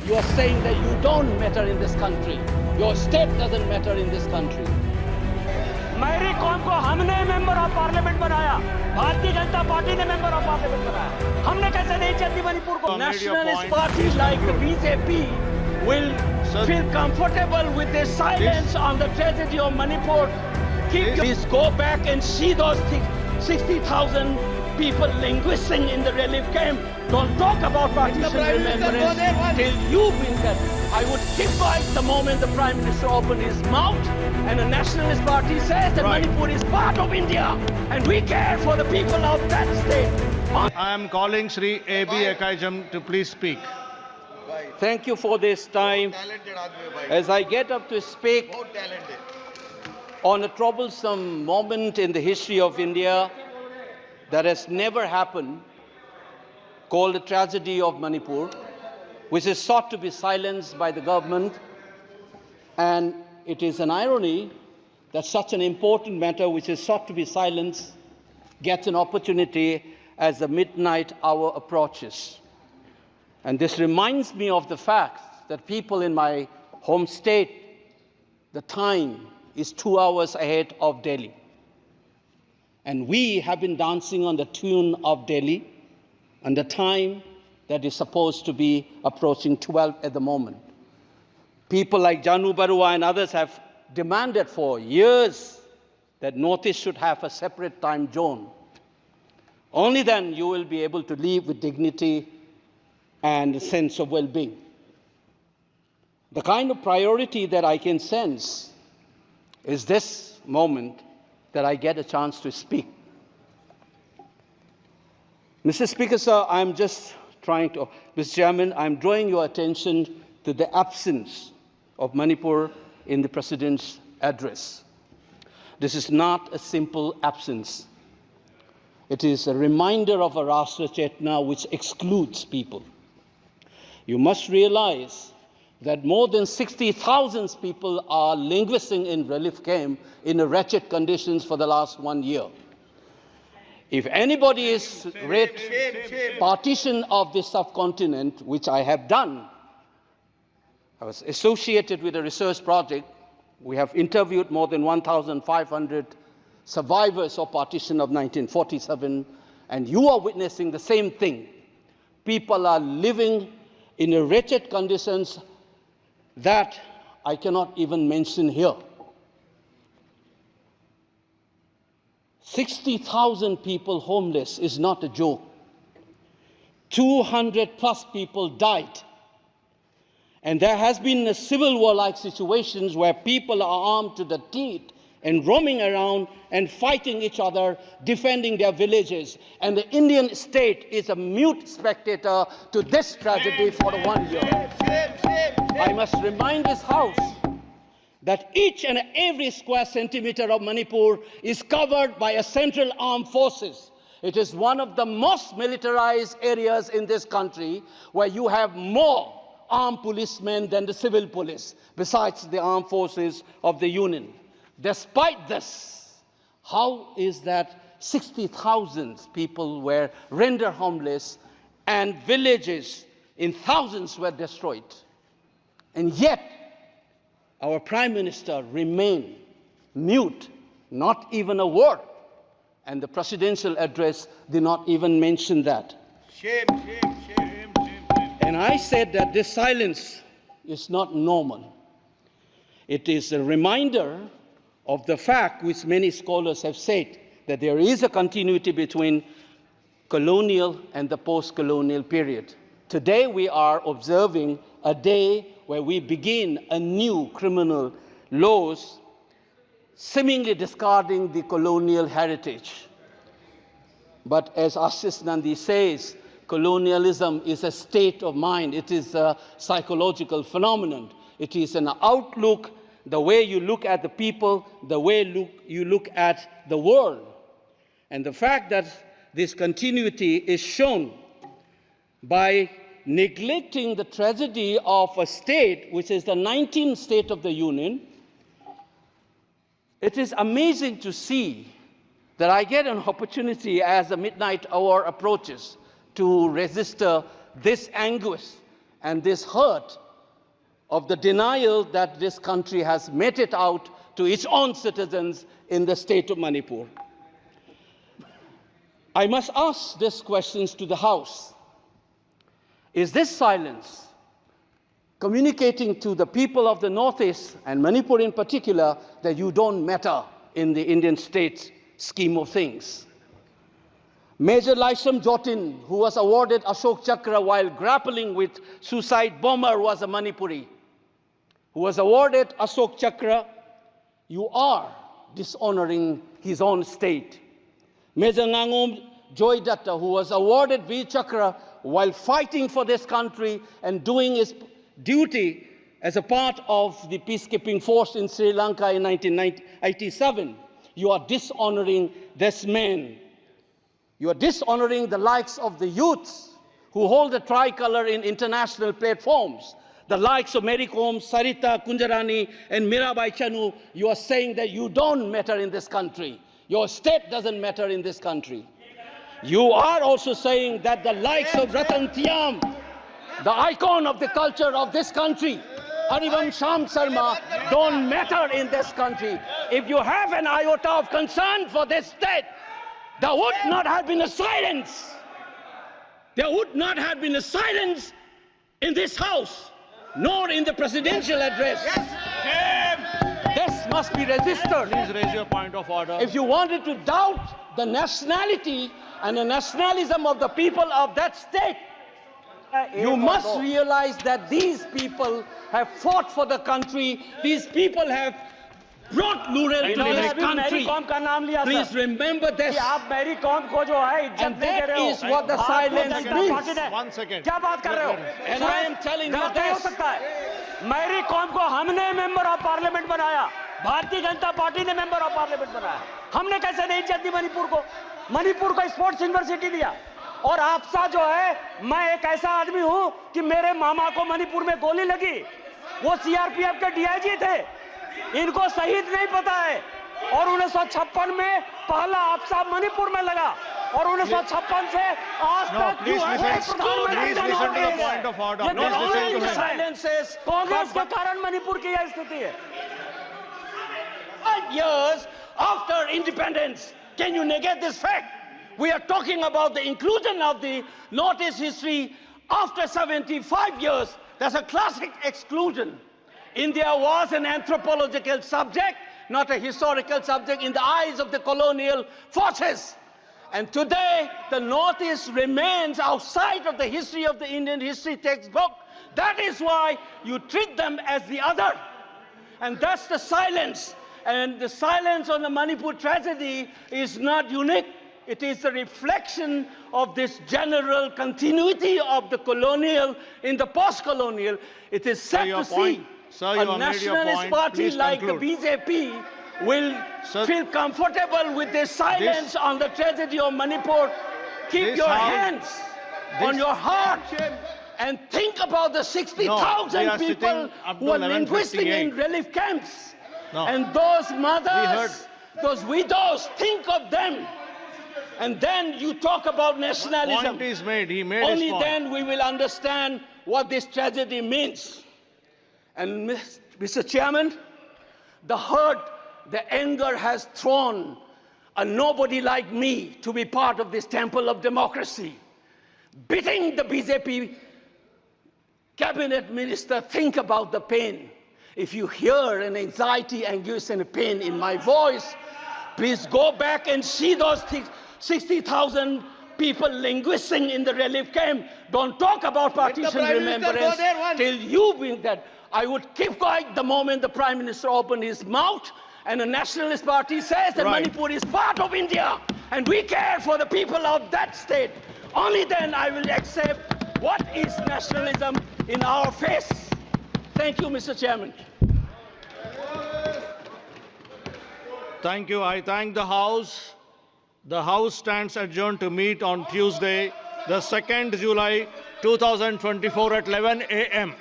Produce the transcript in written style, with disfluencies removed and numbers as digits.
You are saying that you don't matter in this country. Your state doesn't matter in this country. मेरी कौम को हमने member of parliament बनाया, Bharatiya Janata party ने member of parliament बनाया। हमने कैसे नहीं चलती मणिपुर को? Nationalist parties like the BJP will feel comfortable with their silence on the tragedy of Manipur. Please go back and see those 60,000 people languishing in the relief camp. Don't talk about partition remembrance till you've been there. I would keep quiet the moment the Prime Minister opened his mouth and the Nationalist Party says that Manipur is part of India and we care for the people of that state. I am calling Sri A.B. Akoijam to please speak. Thank you for this time. As I get up to speak on a troublesome moment in the history of India that has never happened, called the tragedy of Manipur, which is sought to be silenced by the government. And it is an irony that such an important matter which is sought to be silenced gets an opportunity as the midnight hour approaches. And this reminds me of the fact that people in my home state, the time is 2 hours ahead of Delhi. And we have been dancing on the tune of Delhi and the time that is supposed to be approaching 12 at the moment. People like Janu Barua and others have demanded for years that Northeast should have a separate time zone. Only then you will be able to live with dignity and a sense of well-being. The kind of priority that I can sense is this moment that I get a chance to speak. Mr. Speaker, sir, I'm just Mr. Chairman, I'm drawing your attention to the absence of Manipur in the President's address. This is not a simple absence. It is a reminder of a Rashtra Chetna which excludes people. You must realize that more than 60,000 people are languishing in relief camp in wretched conditions for the last 1 year. If anybody is read partition of this subcontinent, which I have done, I was associated with a research project. We have interviewed more than 1,500 survivors of partition of 1947, and you are witnessing the same thing. People are living in wretched conditions that I cannot even mention here. 60,000 people homeless is not a joke. 200 plus people died. And there has been a civil war-like situations where people are armed to the teeth and roaming around and fighting each other, defending their villages. And the Indian state is a mute spectator to this tragedy for 1 year. I must remind this House that each and every square centimeter of Manipur is covered by a central armed forces. It is one of the most militarized areas in this country where you have more armed policemen than the civil police, besides the armed forces of the Union. Despite this, how is that 60,000 people were rendered homeless and villages in thousands were destroyed? And yet, our Prime Minister remained mute, not even a word. And the presidential address did not even mention that. Shame, shame, shame, shame. And I said that this silence is not normal. It is a reminder of the fact which many scholars have said, that there is a continuity between colonial and the post-colonial period. Today we are observing a day where we begin a new criminal laws seemingly discarding the colonial heritage. But as Ashish Nandi says, colonialism is a state of mind. It is a psychological phenomenon. It is an outlook, the way you look at the people, the way you look at the world. And the fact that this continuity is shown by neglecting the tragedy of a state which is the 19th state of the Union. It is amazing to see that I get an opportunity as the midnight hour approaches to register this anguish and this hurt of the denial that this country has meted out to its own citizens in the state of Manipur. I must ask these questions to the House. Is this silence communicating to the people of the Northeast, and Manipur in particular, that you don't matter in the Indian state scheme of things? Major Laisam Jotin, who was awarded Ashok Chakra while grappling with suicide bomber, was a Manipuri, who was awarded Ashok Chakra. You are dishonoring his own state. Major Ngangom Joy Datta, who was awarded Veer Chakra while fighting for this country and doing his duty as a part of the peacekeeping force in Sri Lanka in 1987. You are dishonoring this man. You are dishonoring the likes of the youths who hold the tricolor in international platforms. The likes of Mary Kom, Sarita Kunjarani, and Mirabai Chanu. You are saying that you don't matter in this country. Your state doesn't matter in this country. You are also saying that the likes of Ratan Tiam, the icon of the culture of this country, Harivam Sham Sarma, don't matter in this country. If you have an iota of concern for this state, there would not have been a silence. There would not have been a silence in this House, nor in the presidential address. This must be registered. Please raise your point of order. If you wanted to doubt the nationality and the nationalism of the people of that state, you must realize that these people have fought for the country. These people have brought plurality to this country. Please remember this. And that is what the silence means. 1 second. क्या बात कर रहे हो? And I am telling you गलत नहीं हो this. सकता है. मेरी कौम को हमने मेंबर ऑफ पार्लियामेंट बनाया. भारतीय जनता पार्टी ने मेंबर ऑफ पार्लियामेंट बनाया. हमने कैसे नहीं इज्जत दी मणिपुर को? मणिपुर को स्पोर्ट्स यूनिवर्सिटी दिया. और आपसा जो है, मैं एक ऐसा आदमी हूं कि मेरे मामा को मणिपुर में गोली लगी. वो सीआरपीएफ के डीआईजी थे. इनको शहीद नहीं पता है. और 1956 में पहला आपसा मणिपुर में लगा. और 1956 से आज तक please listen to the point of order. Please listen to him. Silences. Congress के कारण मणिपुर की यह स्थिति है. 5 years after independence, can you negate this fact? We are talking about the inclusion of the Northeast history after 75 years. That's a classic exclusion. India was an anthropological subject, not a historical subject in the eyes of the colonial forces. And today, the Northeast remains outside of the history of the Indian history textbook. That is why you treat them as the other. And that's the silence. And the silence on the Manipur tragedy is not unique. It is a reflection of this general continuity of the colonial in the post-colonial. It is sad to see a nationalist party like the BJP will feel comfortable with this silence on the tragedy of Manipur. Keep your hands on your heart and think about the 60,000 people who are linguistic in relief camps. And those mothers, those widows, think of them. And then you talk about nationalism. Point is made. He made Only his point. then we will understand what this tragedy means. And Mr. Chairman, the hurt, the anger has thrown a nobody like me to be part of this temple of democracy. Beating the BJP cabinet minister, think about the pain. If you hear an anxiety, anguish, and a pain in my voice, please go back and see those 60,000 people linguisting in the relief camp. Don't talk about partition remembrance till you bring that. I would keep quiet the moment the Prime Minister opened his mouth and the Nationalist Party says that Manipur is part of India and we care for the people of that state. Only then I will accept what is nationalism in our face. Thank you, Mr. Chairman. Thank you. I thank the House. The House stands adjourned to meet on Tuesday, the 2nd July 2024 at 11 a.m.